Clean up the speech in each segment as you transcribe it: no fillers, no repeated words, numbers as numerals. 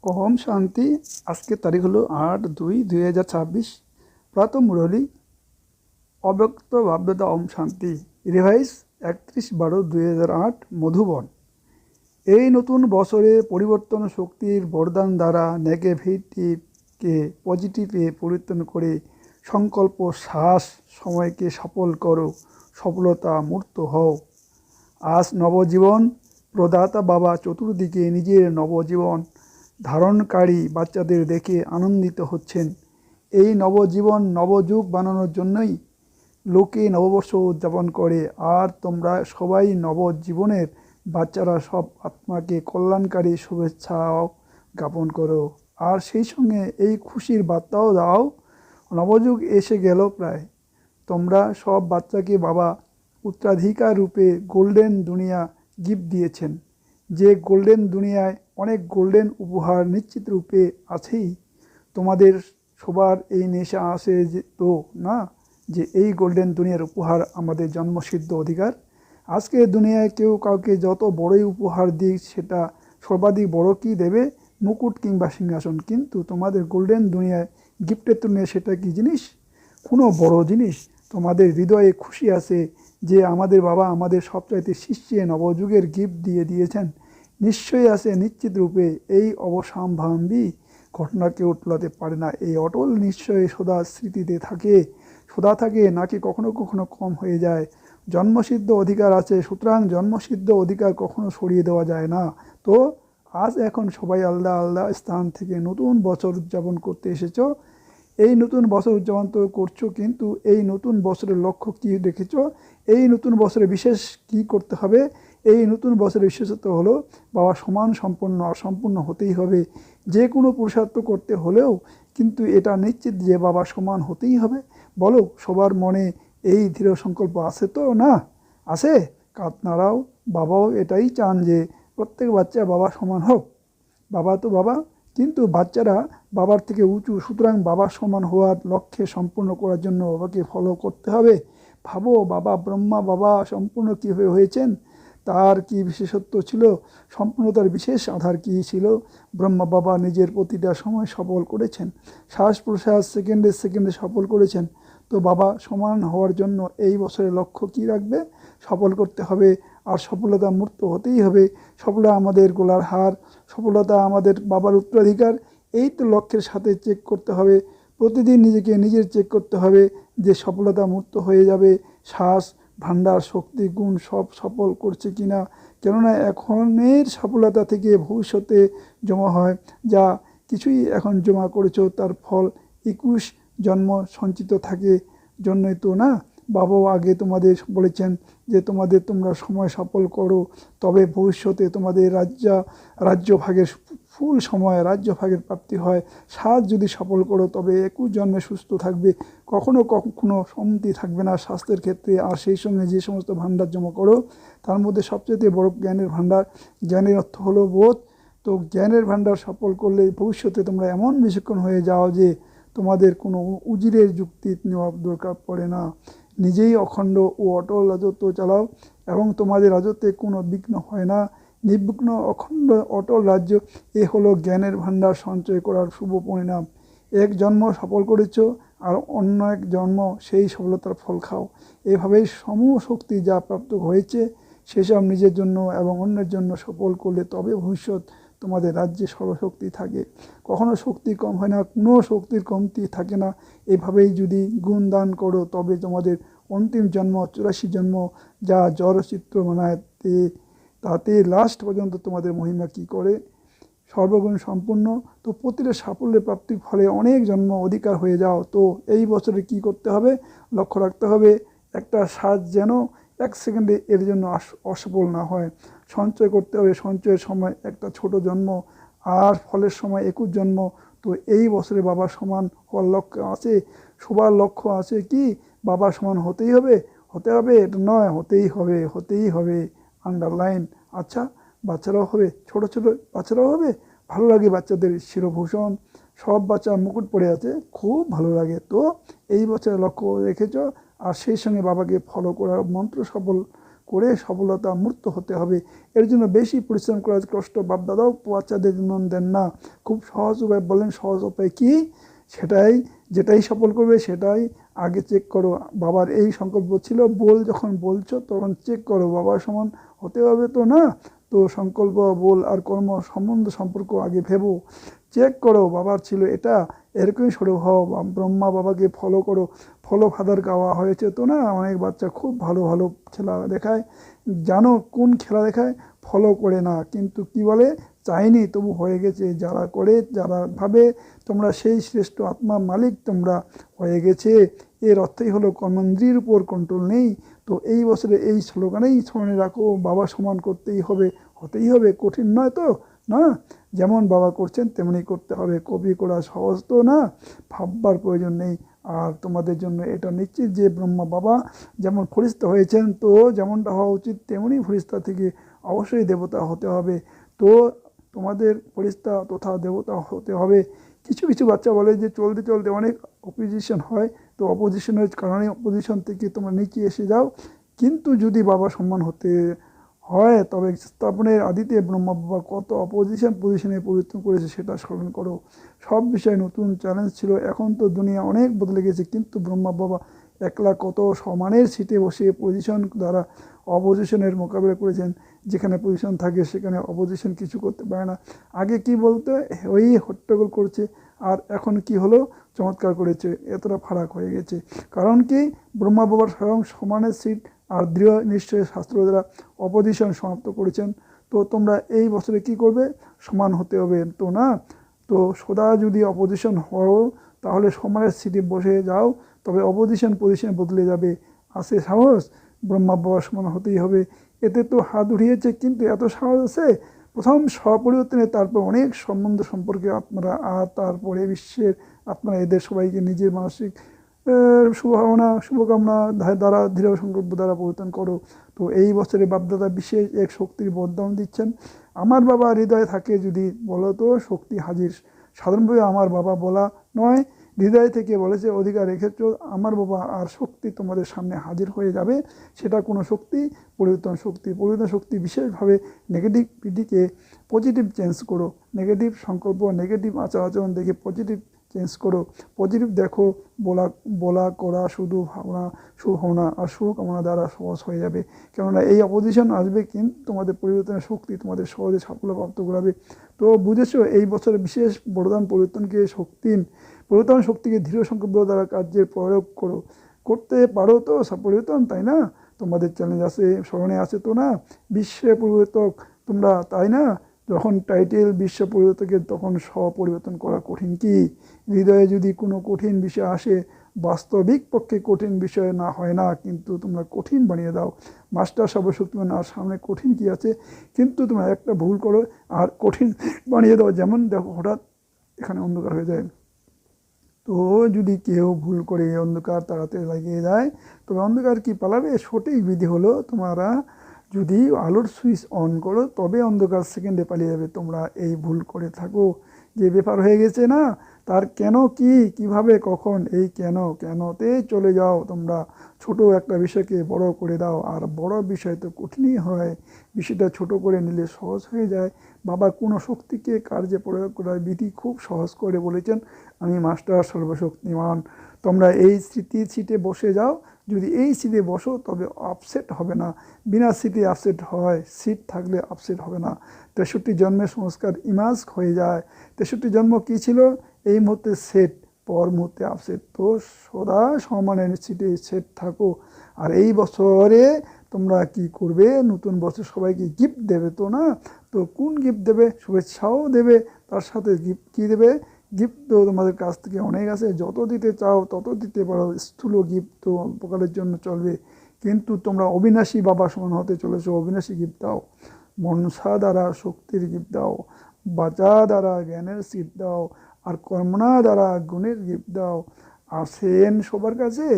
ओम शांति। आज के तारीख हलो 8-2-2026। प्रातः मुरली अव्यक्त भाव्यता ओम शांति रिवाइज 31-12-2008 मधुबन। এই নতুন বছরে পরিবর্তন শক্তির বরদান দ্বারা নেগেটিভকে পজিটিভে পরিবর্তন করে সংকল্প শ্বাস সময়কে সফল করো, সফলতা মূর্ত হও। আজ নবজীবন প্রদাতা বাবা চতুর্দিকে নিজের নবজীবন ধারণকারী বাচ্চাদের দেখে আনন্দিত হচ্ছেন। এই নবজীবন নবযুগ বানানোর জন্যই লোকে নববর্ষ উদযাপন করে। আর তোমরা সবাই নবজীবনের বাচ্চারা সব আত্মাকে কল্যাণকারী শুভেচ্ছাও জ্ঞাপন করো। আর সেই সঙ্গে এই খুশির বার্তাও দাও, নবযুগ এসে গেল প্রায়। তোমরা সব বাচ্চাকে বাবা উত্তরাধিকার রূপে গোল্ডেন দুনিয়া গিফট দিয়েছেন। যে গোল্ডেন দুনিয়ায় অনেক গোল্ডেন উপহার নিশ্চিত রূপে আছেই। তোমাদের সবার এই নেশা আসে যে তো না, যে এই গোল্ডেন দুনিয়ার উপহার আমাদের জন্মসিদ্ধ অধিকার। আজকে দুনিয়ায় কেউ কাউকে যত বড়ই উপহার দিক, সেটা সর্বাধিক বড় কি দেবে? মুকুট কিংবা সিংহাসন। কিন্তু তোমাদের গোল্ডেন দুনিয়ায় গিফটের তুলনায় সেটা কি জিনিস? কোনো বড় জিনিস। তোমাদের হৃদয়ে খুশি আছে যে আমাদের বাবা আমাদের সবচাইতে শীর্ষে নবযুগের গিফট দিয়ে দিয়েছেন। নিশ্চয়ই আছে নিশ্চিত রূপে এই অবসম্ভাবী ঘটনা কেউ টলাতে পারে না। এই অটল নিশ্চয়ই সদা স্মৃতিতে থাকে, সদা থাকে, নাকি কখনো কখনো কম হয়ে যায়। জন্মসিদ্ধ অধিকার আছে, সুতরাং জন্মসিদ্ধ অধিকার কখনো সরিয়ে দেওয়া যায় না। তো আজ এখন সবাই আলাদা আলাদা স্থান থেকে নতুন বছর উদযাপন করতে এসেছো। এই নতুন বছর উদযাপন তো করছো, কিন্তু এই নতুন বছরের লক্ষ্য কী রেখেছো? এই নতুন বছরে বিশেষ কি করতে হবে? এই নতুন বছরের বিশেষত্ব হলো বাবা সমান সম্পন্ন অসম্পূর্ণ হতেই হবে। যে কোনো পুরুষার্থ করতে হলেও কিন্তু এটা নিশ্চিত যে বাবা সমান হতেই হবে। বলো, সবার মনে এই দৃঢ় সংকল্প আছে তো? না আছে? কাঁধ নাড়াও। বাবাও এটাই চান যে প্রত্যেক বাচ্চা বাবা সমান হোক। বাবা তো বাবা, কিন্তু বাচ্চারা বাবার থেকে উঁচু। সুতরাং বাবা সমান হওয়ার লক্ষ্যে সম্পূর্ণ করার জন্য বাবাকে ফলো করতে হবে। ভাবো, বাবা ব্রহ্মা বাবা সম্পূর্ণ কীভাবে হয়েছেন? তার কি বিশেষত্ব ছিল? সম্পূর্ণতার বিশেষ আধার কী ছিল? ব্রহ্মা বাবা নিজের প্রতিটা সময় সফল করেছেন, শ্বাস প্রশ্বাস সেকেন্ডে সেকেন্ডে সফল করেছেন। তো বাবা সমান হওয়ার জন্য এই বছরের লক্ষ্য কী রাখবে? সফল করতে হবে, আর সফলতা মূর্ত হতেই হবে। সফলতা আমাদের গোলার হার, সফলতা আমাদের বাবার উত্তরাধিকার। এই তো লক্ষ্যের সাথে চেক করতে হবে, প্রতিদিন নিজেকে নিজের চেক করতে হবে যে সফলতা মূর্ত হয়ে যাবে। শ্বাস ভাণ্ডার শক্তি গুণ সব সফল করছে কিনা। কেননা এখনের সফলতা থেকে ভবিষ্যতে জমা হয়। যা কিছুই এখন জমা করেছো তার ফল 21 জন্ম সঞ্চিত থাকে জন্যই তো না। বাবাও আগে তোমাদের বলেছেন যে তোমরা সময় সফল করো, তবে ভবিষ্যতে তোমাদের রাজ্য ভাগের ফুল সময় রাজ্য ভাগের প্রাপ্তি হয়। সাত যদি সফল করো তবে 21 জন্মে সুস্থ থাকবে, কখনো কখনো সম্মতি থাকবে না স্বাস্থ্যের ক্ষেত্রে। আর সেই সঙ্গে যে সমস্ত ভাণ্ডার জমা করো তার মধ্যে সবচেয়ে বড় জ্ঞানের ভাণ্ডার। জ্ঞানের অর্থ হলো বোধ। তো জ্ঞানের ভাণ্ডার সফল করলে ভবিষ্যতে তোমরা এমন বেশিক্ষণ হয়ে যাও যে তোমাদের কোনো উজিরের যুক্তি নেওয়ার দরকার পড়ে না। নিজেই অখণ্ড ও অটল রাজত্ব চালাও এবং তোমাদের রাজত্বে কোনো বিঘ্ন হয় না। নির্বিঘ্ন অখণ্ড অটল রাজ্য, এ হলো জ্ঞানের ভাণ্ডার সঞ্চয় করার শুভ পরিণাম। এক জন্ম সফল করেছ, আর অন্য এক জন্ম সেই সফলতার ফল খাও। এভাবেই সমূহ শক্তি যা প্রাপ্ত হয়েছে সেসব নিজের জন্য এবং অন্যের জন্য সফল করলে তবে ভবিষ্যৎ তোমাদের রাজ্যে সর্বশক্তি থাকে। কখনো শক্তি কম হয় না, কোনো শক্তির কমতি থাকে না। এভাবেই যদি গুণদান করো তবে তোমাদের অন্তিম জন্ম 84 জন্ম যা জড়চিত্র বানায় তাতে লাস্ট পর্যন্ত তোমাদের মহিমা কি করে? সর্বগুণ সম্পূর্ণ। তো প্রতিটা সাফল্যের প্রাপ্তির ফলে অনেক জন্ম অধিকার হয়ে যাও। তো এই বছরে কি করতে হবে? লক্ষ্য রাখতে হবে একটা শ্বাস যেন 1 সেকেন্ডে এর জন্য অসফল না হয়। সঞ্চয় করতে হবে, সঞ্চয়ের সময় একটা ছোট জন্ম, আর ফলের সময় 21 জন্ম। তো এই বছরে বাবা সমান হওয়ার লক্ষ্য আছে। সবার লক্ষ্য আছে কি? বাবা সমান হতেই হবে। হতে হবে এটা নয়, হতেই হবে, হতেই হবে, আন্ডারলাইন। আচ্ছা, বাচ্চারাও হবে, ছোট ছোট বাচ্চারাও হবে। ভালো লাগে বাচ্চাদের শিরভূষণ, সব বাচ্চা মুকুট পরে আছে, খুব ভালো লাগে। তো এই বছরে লক্ষ্য রেখেছ, আর সেই সঙ্গে বাবাকে ফলো করার মন্ত্র সফল করে সফলতা মূর্ত হতে হবে। এর জন্য বেশি পরিশ্রম করার কষ্ট বাপদাদাও বাচ্চাদের জন্য দেন না। খুব সহজ উপায় বলেন, সহজ উপায় কি? যেটাই সফল করবে সেটাই আগে চেক করো। বাবার এই সংকল্প ছিল, যখন বলছো তখন চেক করো বাবার সমান হতে হবে তো না। তো সংকল্প, আর কর্ম সম্পর্ক আগে ভেবো, চেক করো বাবার ছিল এটা, এরকমই শুরু হও। ব্রহ্মা বাবাকে ফলো করো, ফলো ফাদার গাওয়া হয়েছে তো না। অনেক বাচ্চা খুব ভালো ভালো খেলা দেখায়, জানো কোন খেলা দেখায়, ফলো করে না, কিন্তু কি বলে চাইনি তবু হয়ে গেছে। যারা করে, যারা ভাবে তোমরা সেই শ্রেষ্ঠ আত্মা মালিক তোমরা হয়ে গেছে, এর অর্থই হলো কর্মেন্দ্রিয়ের উপর কন্ট্রোল নেই। তো এই বছরে এই স্লোগানেই স্মরণে রাখো, বাবা সমান করতেই হবে, হতেই হবে। কঠিন নয় তো না, যেমন বাবা করছেন তেমনি করতে হবে। কপি করা সহজ তো না, ভাববার প্রয়োজন নেই। আর তোমাদের জন্য এটা নিশ্চিত যে ব্রহ্মা বাবা যেমন ফরিস্তা হয়েছেন, তো যেমনটা হওয়া উচিত তেমনই ফরিস্তা থেকে অবশ্যই দেবতা হতে হবে। তো তোমাদের ফরিস্তা তথা দেবতা হতে হবে। কিছু কিছু বাচ্চা বলে যে চলতে চলতে অনেক অপোজিশন হয়, তো অপোজিশনের কারণে অপোজিশন থেকে তোমরা নিচে এসে যাও। কিন্তু যদি বাবা সম্মান হতে হয় তবে স্থাপনের আদিতে ব্রহ্মা বাবা কত পজিশনে পরিবর্তন করেছে সেটা স্মরণ করো। সব বিষয়ে নতুন চ্যালেঞ্জ ছিল। এখন তো দুনিয়া অনেক বদলে গেছে, কিন্তু ব্রহ্মা বাবা একলা কত সমানের সিটে বসে পজিশন দ্বারা অপোজিশনের মোকাবিলা করেছেন। যেখানে পজিশন থাকে সেখানে অপোজিশন কিছু করতে পারে না। আগে কি বলতে ওই হট্টগোল করছে, আর এখন কি হলো, চমৎকার করেছে। এতটা ফারাক হয়ে গেছে। কারণ কি, ব্রহ্মা বাবার স্বয়ং সমানের সিট আর দৃঢ় নিশ্চয় শাস্ত্র দ্বারা অপোজিশন সমাপ্ত করেছেন। তো তোমরা এই বছরে কি করবে, সমান হতে হবে তো না। তো সদা যদি অপোজিশন হও তাহলে সমানের সিটে বসে যাও, তবে অপোজিশন পজিশন বদলে যাবে। আছে সাহস, ব্রহ্মা বাবার সমান হতেই হবে। এতে তো হাত উঠিয়েছে, কিন্তু এত সাহস আছে। প্রথম স্বপরিবর্তনে, তারপর অনেক সম্পর্কে আপনারা, আর তারপরে বিশ্বের আপনারা এদের সবাইকে নিজের মানসিক শুভকামনা দ্বারা দৃঢ় সংকল্প দ্বারা পরিবর্তন করো। তো এই বছরে বাপদাদা বিশেষ এক শক্তির বরদান দিচ্ছেন। আমার বাবা হৃদয়ে থাকে যদি বলো তো শক্তি হাজির। সাধারণভাবে আমার বাবা বলা নয়, হৃদয় থেকে বলেছে অধিকার রেখেছ আমার বাবা, আর শক্তি তোমাদের সামনে হাজির হয়ে যাবে। সেটা কোনো শক্তি, পরিবর্তন শক্তি বিশেষভাবে নেগেটিভিটিকে পজিটিভ চেঞ্জ করো। নেগেটিভ সংকল্প, নেগেটিভ আচরণ দেখে পজিটিভ চেঞ্জ করো। পজিটিভ দেখো, বলা করা শুধু শুভভাবনা আর শুভকামনা দ্বারা সহজ হয়ে যাবে। কেননা এই অপোজিশন আসবে, কিন্তু তোমাদের পরিবর্তনের শক্তি তোমাদের সহজে সাফল্য প্রাপ্ত করাবে। তো বুঝেছো, এই বছরের বিশেষ বরদান পরিবর্তন শক্তিকে দৃঢ় সংকল্প দ্বারা কার্যের প্রয়োগ করো। করতে পারো তো সব পরিবর্তন, তাই না? তোমাদের চ্যালেঞ্জ আছে, স্মরণে আছে তো না, বিশ্বের পরিবর্তক তোমরা, তাই না? যখন টাইটেল বিশ্ব পরিবর্তকের, তখন স্বপরিবর্তন করা কঠিন কি? হৃদয়ে যদি কোনো কঠিন বিষয় আসে, বাস্তবিক পক্ষে কঠিন বিষয় না হয় না, কিন্তু তোমরা কঠিন বানিয়ে দাও। মাস্টার সর্বশক্তিমান, আর সামনে কঠিন কি আছে? কিন্তু তোমরা একটা ভুল করো আর কঠিন বানিয়ে দাও। যেমন দেখো, হঠাৎ এখানে অন্ধকার হয়ে যায়, তো যদি কেউ ভুল করে অন্ধকার তাড়াতে লাগিয়ে যায়, তবে অন্ধকার কি পালাবে? সঠিক বিধি হলো, তোমরা যদি আলোর সুইচ অন করো তবে অন্ধকার সেকেন্ডে পালিয়ে যাবে। তোমরা এই ভুল করে থাকো, যে ব্যাপার হয়ে গেছে না, তার কেন কি, কিভাবে, কখন, এই কেনতে চলে যাও তোমরা। ছোট একটা বিষয়কে বড় করে দাও, আর বড় বিষয় তো কঠিনই হয়। বিষয়টা ছোট করে নিলে সহজ হয়ে যায়। বাবা কোনো শক্তিকে কার্যে প্রয়োগ করার বিধি খুব সহজ করে বলেছেন, আমি মাস্টার সর্বশক্তিমান। তোমরা এই স্মৃতির সিটে বসে যাও। যদি এই সিটে বসো তবে আপসেট হবে না। বিনা সিটে আপসেট হয়, সিট থাকলে আপসেট হবে না। 63 জন্মের সংস্কার ইমাজ হয়ে যায়। 63 জন্ম কী ছিল? এই মুহূর্তে সেট, পর মুহূর্তে আপসেট। তো সদা সমানের সিটে সেট থাকো। আর এই বছরে তোমরা কি করবে, নতুন বছর সবাইকে গিফট দেবে তো না। তো কোন গিফট দেবে? শুভেচ্ছাও দেবে, তার সাথে গিফট কী দেবে? গিফট তো তোমাদের কাছ থেকে অনেক আছে, যত দিতে চাও তত দিতে পারো। স্থূল গিফট তো অল্পকালের জন্য চলবে, কিন্তু তোমরা অবিনাশী বাবা সমান হতে চলেছো। অবিনাশী গিফট দাও, মনসা দ্বারা শক্তির গিফট দাও, বাচা দ্বারা জ্ঞানের গিফট দাও, আর কর্মনা দ্বারা গুণের গিফট দাও। আসেন সবার কাছে,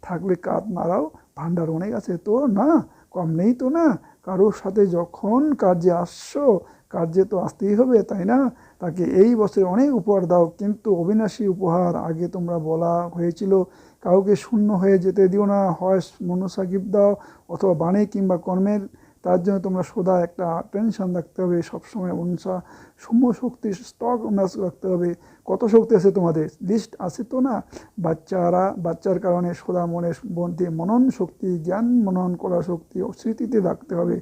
থাকলে কাত নাড়াও, ভান্ডার অনেক আছে তো না, কম নেই তো না। কারোর সাথে যখন কার্যে আসছো, কার্যে তো আসতেই হবে, তাই না? তাকে এই বছরে অনেক উপহার দাও, কিন্তু অবিনাশী উপহার। আগে তোমরা বলা হয়েছিল কাউকে শূন্য হয়ে যেতে দিও না, হয় মনসা গিফট দাও অথবা বাণী কিংবা কর্মের। তার জন্য তোমরা সদা একটা টেনশন রাখতে হবে, সবসময় মনসা সৌম্য শক্তির স্টক ম্যাচ রাখতে হবে। কত শক্তি আছে তোমাদের লিস্ট আছে তো না? বাচ্চার কারণে সদা মনের মধ্যে মনন শক্তি, জ্ঞান মনন করার শক্তি স্মৃতিতে রাখতে হবে।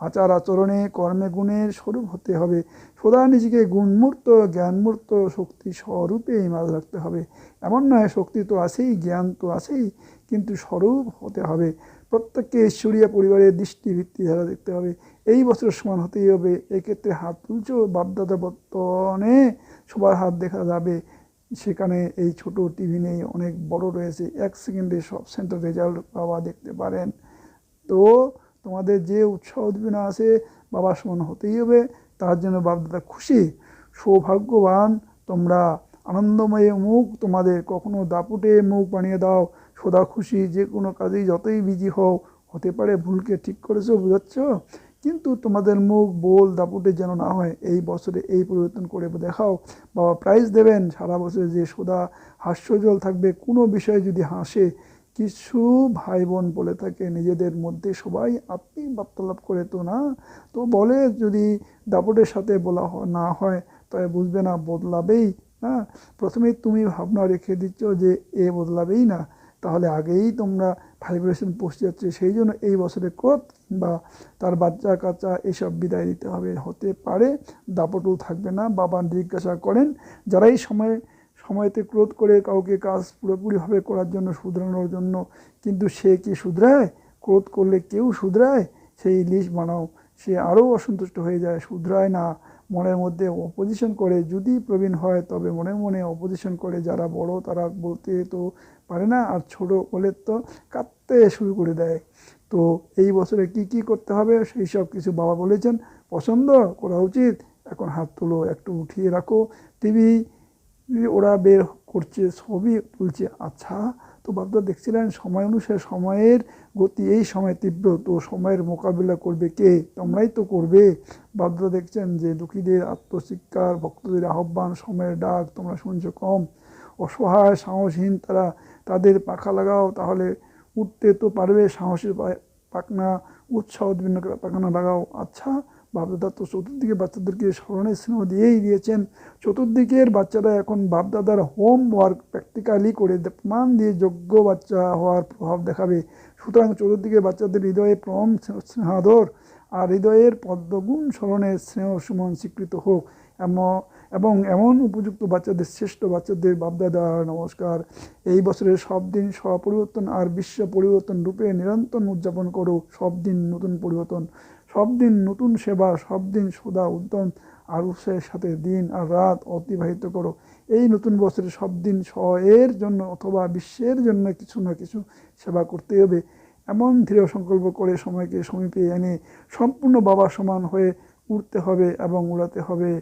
আচার আচরণে কর্মে গুণের স্বরূপ হতে হবে। সদা নিজেকে গুণমূর্ত জ্ঞানমূর্ত শক্তি স্বরূপে মাঝ রাখতে হবে। এমন নয় শক্তি তো আছেই, জ্ঞান তো আছেই, কিন্তু স্বরূপ হতে হবে। প্রত্যেককে ঈশ্বরীয় পরিবারের দৃষ্টিভিত্তি ধারা দেখতে হবে। এই বছরের সমান হতেই হবে। এক্ষেত্রে হাত তুলছ, বাপদাদা বর্তমানে সবার হাত দেখা যাবে। সেখানে এই ছোট টিভি নেই, অনেক বড় রয়েছে, 1 সেকেন্ডে সব সেন্টার রেজাল্ট বাবা দেখতে পারেন। তো তোমাদের যে উৎসাহ উদ্দীপনা আছে বাবার সমান হতেই হবে। তার জন্য বাপদাদা খুশি, সৌভাগ্যবান তোমরা। আনন্দময় মুখ তোমাদের, কখনো দাপুটে মুখ বানিয়ে দাও। সদা খুশি, যে কোনো কাজেই যতই বিজি হও, হতে পারে ভুলকে ঠিক করেছো, বুঝাচ্ছ, কিন্তু তোমাদের মুখ বোল দাপুটে যেন না হয়। এই বছরে এই পরিবর্তন করে দেখাও। বাবা প্রাইজ দেবেন। সারা বছরে যে সদা হাস্যজ্জ্বল থাকবে। কোনো বিষয়ে যদি হাসে, কিছু ভাই বোন বলে থাকে নিজেদের মধ্যে সবাই আত্মিক বার্তালাপ করে তো না, তো বলে যদি দাপটের সাথে বলা না হয় তবে বুঝবে না, বদলাবেই না। প্রথমেই তুমি ভাবনা রেখে দিচ্ছ যে এ বদলাবেই না, তাহলে আগেই তোমরা ভাইব্রেশন পৌঁছে যাচ্ছে। সেই জন্য এই বছরে ক্রোধ কিংবা তার বাচ্চা কাচ্চা এসব বিদায় দিতে হবে। হতে পারে দাপটও থাকবে না। বাবা জিজ্ঞাসা করেন যারাই সময়তে ক্রোধ করে কাউকে কাজ পুরোপুরিভাবে করার জন্য, শুধরানোর জন্য, কিন্তু সে কি শুধরায়? ক্রোধ করলে কেউ শুধরায়? সেই লিস্ট বানাও। সে আরও অসন্তুষ্ট হয়ে যায়, শুধরায় না, মনের মধ্যে অপোজিশন করে। যদি প্রবীণ হয় তবে মনে মনে অপোজিশন করে। যারা বড় তারা বলতে তো পারে না, আর ছোট বলে তো কাঁদতে শুরু করে দেয়। তো এই বছরে কি কি করতে হবে সেই সব কিছু বাবা বলেছেন। পছন্দ করা উচিত। এখন হাত তুলো, একটু উঠিয়ে রাখো। টিভি ওরা বের করছে, ছবি তুলছে। আচ্ছা, তো বাপদা দেখছিলেন সময় অনুসারে সময়ের গতি, এই সময় তীব্র, তো সময়ের মোকাবিলা করবে কে? তোমরাই তো করবে। বাপদা দেখছেন যে দুঃখীদের আত্মশিক্ষার, ভক্তদের আহ্বান, সময়ের ডাক তোমরা শুনছো কম। অসহায় সাহসহীন তারা, তাদের পাখা লাগাও, তাহলে উঠতে তো পারবে। সাহসের পাখনা, উৎসাহ উদ্দীপন পাখনা লাগাও। আচ্ছা, বাপদাদা তো চতুর্দিকে বাচ্চাদেরকে স্মরণের স্নেহ দিয়েই দিয়েছেন। চতুর্দিকের বাচ্চারা এখন বাপদাদার হোমওয়ার্ক প্র্যাকটিক্যালি করে প্রমাণ দিয়ে যোগ্য বাচ্চা হওয়ার প্রভাব দেখাবে। সুতরাং চতুর্দিকে বাচ্চাদের হৃদয়ে প্রম স্নেহাদর আর হৃদয়ের পদ্মগুণ স্মরণের স্নেহ সুমন স্বীকৃত হোক। এবং এমন উপযুক্ত বাচ্চাদের, শ্রেষ্ঠ বাচ্চাদের বাপদাদা নমস্কার। এই বছরের সব দিন স্বপরিবর্তন আর বিশ্ব পরিবর্তন রূপে নিরন্তর উদযাপন করো। সব দিন নতুন পরিবর্তন, সব দিন নতুন সেবা, সব দিন সদা উদ্যম আর উৎসাহের সাথে দিন আর রাত অতিবাহিত করো। এই নতুন বছরে সব দিন এর জন্য অথবা বিশ্বের জন্য কিছু না কিছু সেবা করতে হবে। এমন দৃঢ় সংকল্প করে সময়কে সমীপে এনে সম্পূর্ণ বাবা সমান হয়ে উঠতে হবে এবং উড়াতে হবে।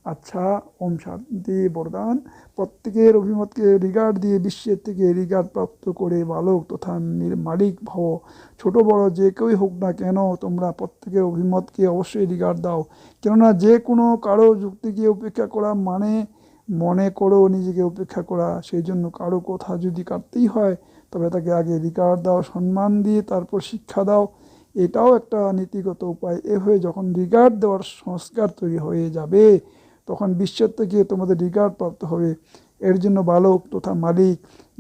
আচ্ছা, ওম শান্তি বরদান। প্রত্যেকের অভিমতকে রিগার্ড দিয়ে বিশ্বের থেকে রিগার্ড প্রাপ্ত করে বালক তথা মালিক ভব। ছোট বড় যে কেউই হোক না কেন, তোমরা প্রত্যেকের অভিমতকে অবশ্যই রিগার্ড দাও। কেননা যে কোনো কারো যুক্তিকে উপেক্ষা করা মানে মনে করো নিজেকে উপেক্ষা করা। সেই জন্য কারো কথা যদি কাটতেই হয় তবে তাকে আগে রিগার্ড দাও, সম্মান দিয়ে তারপর শিক্ষা দাও। এটাও একটা নীতিগত উপায়। এভাবে যখন রিগার্ড দেওয়ার সংস্কার তৈরি হয়ে যাবে তখন বিশ্বের থেকে তোমাদের রিগার্ড প্রাপ্ত হবে। এর জন্য বালক তথা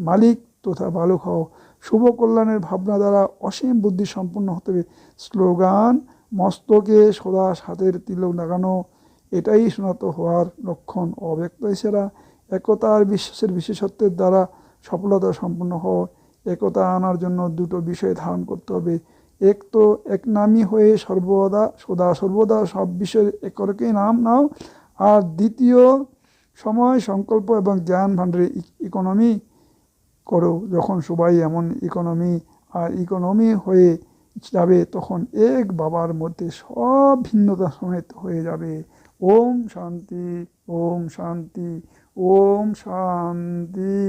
মালিক তথা বালক হও। শুভ কল্যাণের ভাবনা দ্বারা অসীম বুদ্ধি সম্পন্ন হতে হবে। স্লোগান, মস্তকে সদা হাতের তিলক লাগানো, এটাই সনাত হওয়ার লক্ষণ। অব্যক্ত ইশারা, একতা আর বিশ্বাসের বিশেষত্বের দ্বারা সফলতা সম্পন্ন হও। একতা আনার জন্য দুটো বিষয় ধারণ করতে হবে। এক তো একনামী হয়ে সর্বদা সব বিষয়ের একরকেই নাম নাও। আর দ্বিতীয়, সময় সংকল্প এবং জ্ঞান ভাণ্ডারে ইকোনমি করো। যখন সবাই এমন ইকোনমি হয়ে যাবে তখন এক বাবার মধ্যে সব ভিন্নতা সমেত হয়ে যাবে। ওম শান্তি, ওম শান্তি, ওম শান্তি।